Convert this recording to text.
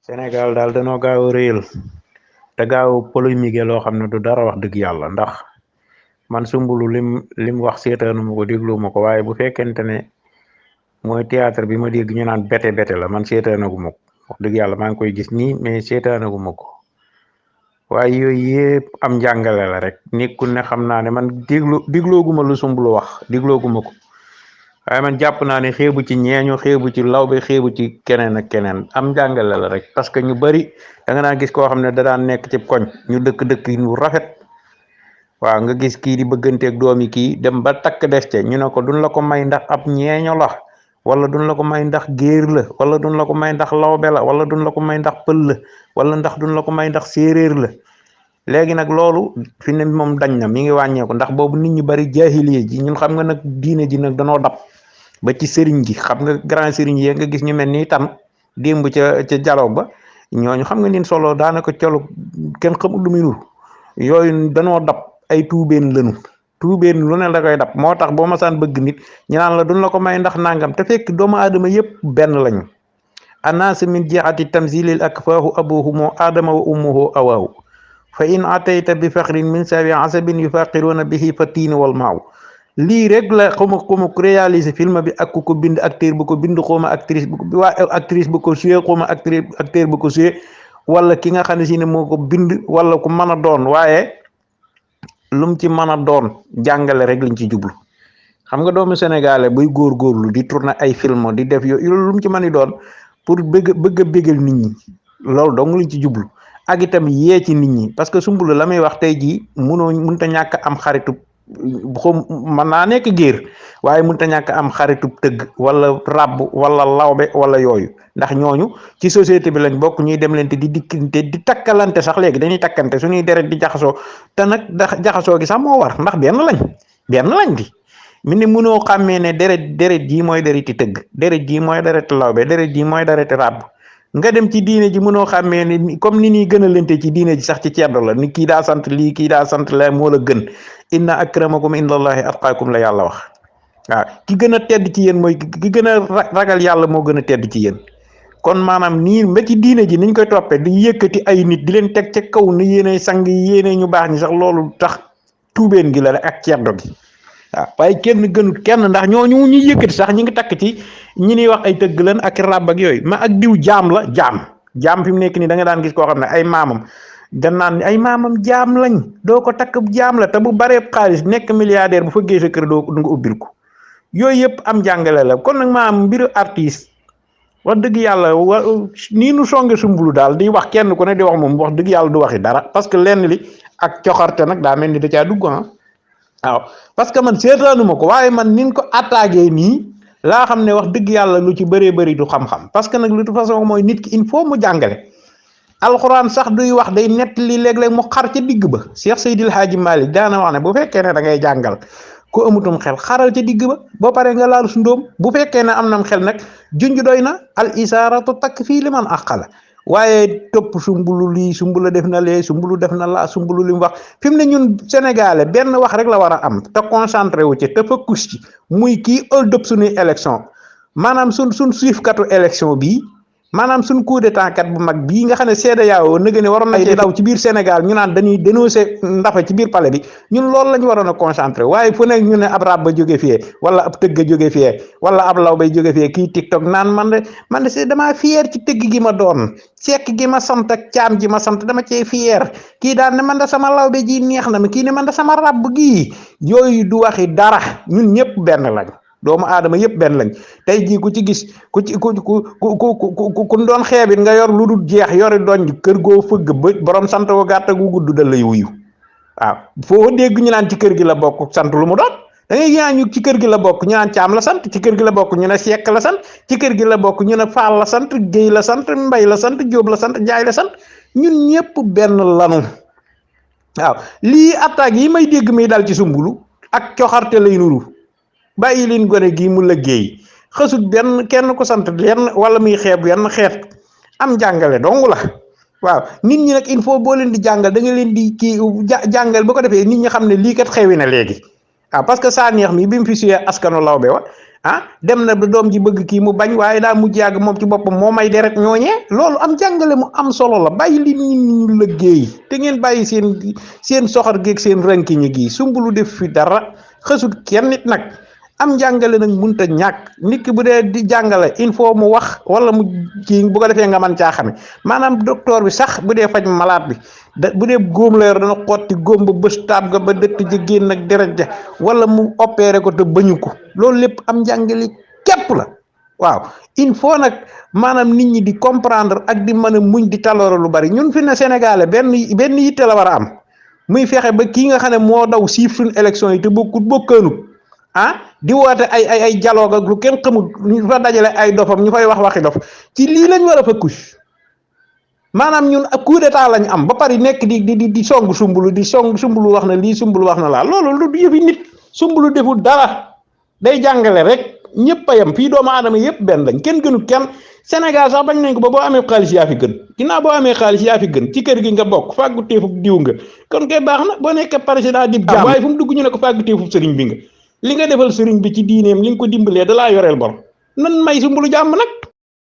Sénégal daal danoo gaaw a réel te gaaw polémique loo xam ne du dara wax dëgg yàlla ndax man Soumboulou lim wax seetaanu ma ko déglu ma ko waaye bu fekkente ne mooy théâtre bi ma dégg ñu naan bete bete la man seetaanagu ma ko wax dëgg yàlla maa ngi koy gis nii mais seetaanagu ma ko waaye yooyu yëpp am njàngale la rek nekkul ne xam naa ne man déglooguma lu Soumboulou wax déglooguma ko waaye man jàpp naa ne xeebu ci ñeeñu xeebu ci lawbe xeebu ci keneen ak keneen am njàngale la rek parce que ñu bari da nga naa gis koo xam ne da daan nekk ci koñ ñu dëkk ñu rafet waaw nga gis kii di bëgganteeg doomi kii dem ba takk des ca ñu ne ko duñ la ko may ndax ab ñeeño la wala duñ la ko may ndax géer la wala duñ la ko may ndax lawbe la wala duñ la ko may ndax pël la wala ndax duñ la ko may ndax séeréer la léegi nag loolu fi ne moom dañ na mi ngi wàññeeku ndax boobu nit ñu bari jaahiliya ji ñun xam nga nag diine ji nag danoo dab ba ci sëriñ gi xam nga grand sëriñ yi nga gis ñu mel ni tam démb ca dialogue ba ñooñu xam nga nin solo daanaka colu kenn xamul lu muy nur yooyu danoo dab ay tuubeen lënu tuubeen lu ne la koy dab moo tax boo masaan bëgg nit ñu naan la duñ la ko may ndax nangam te fekk doomu aadama yépp benn lañu annaas min jihati tamzilil akfaahu abuhumu aadama wa ummuhu awaahu fa in atayta bi faxrin min sawi asabin yufaqiruuna bihi fa tiini wal maaw lii rek la xuma réaliser film bi ak ku ko bind acteur bu ko bind xuma actrice bu ko waa actrice bu ko joué xuma acteur bu ko joué wala ki nga xam ne si ne moo ko bind wala ku mën a doon waaye lum ci mën a doon jàngale rek lañ ci jublu xam nga doomu sénégalais buy góorgóorlu di tourner ay film di def yooyu lum ci mën a doon pour bëgg a bégal nit ñi loolu dong lañ ci jublu ak itam yee ci nit ñi parce que Soumboulou la may wax tey jii mënta ñàkk am xaritu xom mën naa nekk géer waaye mënta ñàkk am xaritub tëgg wala ràbb wala lawbe wala yooyu ndax ñooñu ci société bi lañ bokk ñuy dem leen te di dikkante di takkalante sax léegi dañuy takkante suñuy deret di jaxasoo te nag jaxasoo gi sax moo war ndax benn lañ di mi ne mënoo xàmmee ne deret jii mooy dereti tëgg deret jii mooy dereti lawbe deret jii mooy dereti ràbb nga dem ci diine ji mënoo xàmmee ne comme ni ñuy gën a lente ci diine ji sax ci ceddo la ni kii daa sant lii kii daa sant la moo la gën inna akramakum indallahi atqaakum la yàlla wax waaw ki gën a tedd ci yéen mooy ki gën a ragal yàlla moo gën a tedd ci yéen kon maanaam nii ba ci diine ji niñ koy toppee di yëkkati ay nit di leen teg ca kaw ni yéenay sang yéenay ñu baax ñi sax loolu tax tuubeen gi la rek ak ceddo gi waaw waaye kenn gënut kenn ndax ñooñu ñu yëkkati sax ñi ngi takk ci ñi ñuy wax ay tëgg lan ak ràbb ak yooyu ma ak diw jaam la jaam fi mu nekk nii da nga daan gis koo xam ne ay maamam da naan ay maamam jaam lañ doo ko takk jaam la te bu baree xaalis nekk milliardaire bu fëggee sa kër doo nga ubbil ko yooyu yëpp am jàngale la kon nag maam mbiru artiste wax dëgg yàlla nii nu songe Soumboulou daal di wax kenn ku ne di wax moom wax dëgg yàlla du waxi dara parce que lenn li ak coxarte nag daa mel ni da caa dugg waaw parce que man seetaanuma ko waaye man nin ko attaqué nii laa xam ne wax dëgg yàlla lu ci bëree bëri du xam-xam parce que nag de toute façon mooy nit ki il faut mu jàngale alxuraan sax duy wax day nettali léeg-léeg mu xar ca digg ba Cheikh Seydil Hadji Malick daana wax ne bu fekkee ne da ngay jàngal ku amutum xel xaral ca digg ba boo paree nga laal su ndóom bu fekkee ne am nam xel nag junj doy na al isaaratu takfii liman aqala waaye topp Soumboulou lii Soumboulou def na lee Soumboulou def na laa Soumboulou li mu wax fi mu ne ñun sénégalais benn wax rek la war a am te concentré wu ci te focus ci muy kii hold up suñuy élection maanaam suñ suifkatu élection bii maanaam suñ coup d'état kat bu mag bii nga xam ne CEDEAO nëgë ne waroon na ci daw ci biir Sénégal ñu naan dañuy dénoncer ndafa ci biir palais bi ñun loolu la ñu waroon a concentré waaye fu nekk ñu ne ab rab ba jóge fii wala ab tëgg jóge fii wala ab law bay jóge fii kii TikTok naan man de c'est damaa fier ci tëgg gi ma doon sekk gi ma sant ak caam ji ma sant dama cee fier kii daan ne man de sama law be ji neex na ma kii ne man de sama rab gii yooyu du waxi dara ñun ñëpp benn lañ doomu aadama yëpp benn lañ tey jii ku ci gis ku doon xeebit nga yor lu dul jeex yori doñ kër goo fëgg ba borom sant ko gàtt gu gudd da lay wuyu waaw foo dégg ñu naan ci kër gi la bokk sant lu mu doon da ngay ñaan ñu ci kër gi la bokk ñu naan caam la sant ci kër gi la bokk ñu ne sekk la sant ci kër gi la bokk ñu ne faal la sant géy la sant mbay la sant jóob la sant jaay la sant ñun ñëpp benn lanu waaw lii attaque yi may dégg muy dal ci Soumboulou ak coxarte lay nuru bàyyi leen gone gii mu liggéey xësut benn kenn ko sant lenn wala muy xeeb yenn xeet am jàngale dong la waaw nit ñi nag il faut boo leen di jàngal da nga leen di kii jàngal ba ko defee nit ñi xam ne lii kat xewi na léegi waaw parce que saa neex mi bi mu fi suyee askanu lawbe wa dem na ba doom ji bëgg kii mu bañ waaye daa mujj yàgg moom ci boppam moo may deret ñooñee loolu am jàngale mu am solo la bàyyi li ñu liggéey te ngeen bàyyi seen soxor geeg seen rankiñe gi Soumboulou def fi dara xësut kenn nit nag am jàngale nag mënut a ñàkk nit ki bu dee di jàngale il faut mu wax wala mu kii bu ko defee nga mën caa xame maanaam docteur bi sax bu dee faj malade bi bu dee góom la yor dana xotti góom ba bës taab ga ba dëtt ja génn ak deret ja wala mu opéré ko te bañu ko loolu lépp am jàngale képp la waaw il faut nag maanaam nit ñi di comprendre ak di mën a muñ di taloore lu bari ñun fi ne Sénégalais benn yitte la war a am muy fexe ba kii nga xam ne moo daw siif suñu élection yi te bokkaanut di woote ay dialogue ak lu kenn xamul ñu fa dajale ay dofam ñu fay wax waxi dof ci lii lañ war a focus maanaam ñun ak coup d'état lañ am ba pare nekk di song Soumboulou di song Soumboulou wax na lii Soumboulou wax na laa loolu lu yëfi nit Soumboulou deful dara day jàngale rek ñëpp a yem fii doomu aadama yëpp benn lañ kenn gënu kenn Sénégal sax bañ nañ ko ba boo amee xaalis yaa fi gën ginnaaw boo amee xaalis yaa fi gën ci kër gi nga bokk fàggu teefub diw nga kon kay baax na boo nekkee président di jaam waaye fu mu dugg ñu ne ko fàggu teefub sëriñ bi nga li nga defal sëriñ bi ci diineem li nga ko dimbalee da laa yoreel bor nan may Soumboulou jàmm nag